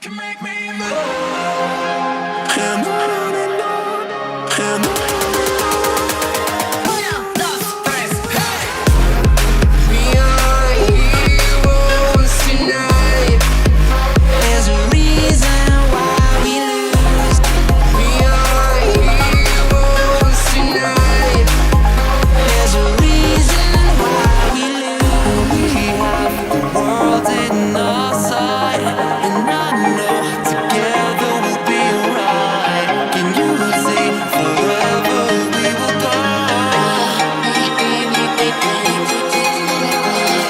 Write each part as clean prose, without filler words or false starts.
can make me move. And on and on and on. Una, dos, tres, hey! We are heroes tonight. There's a reason why we lose. We are heroes tonight. There's a reason why we lose. We have the world in our sight, and I know together we'll be alright. Can you see forever we will go?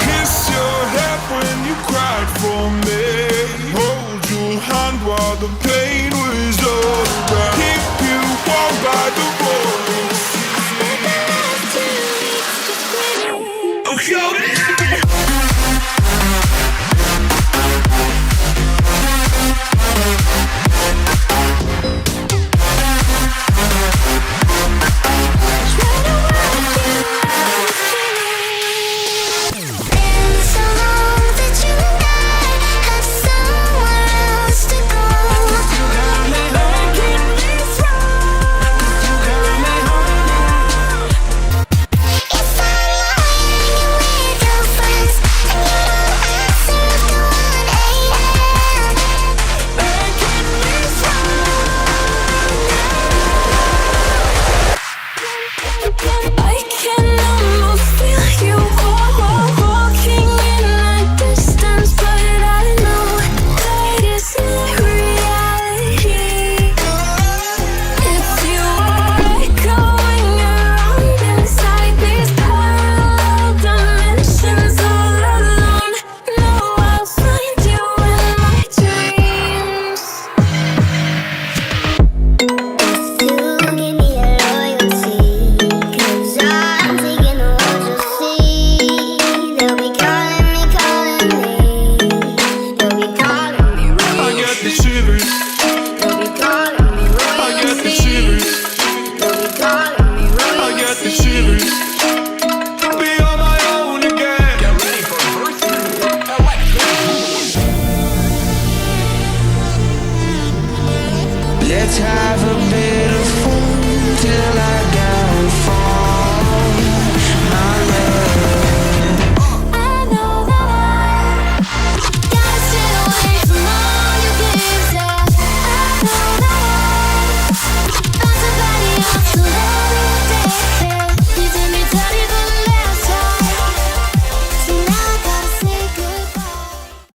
Kiss your head when you cried for me. Hold your hand while the pain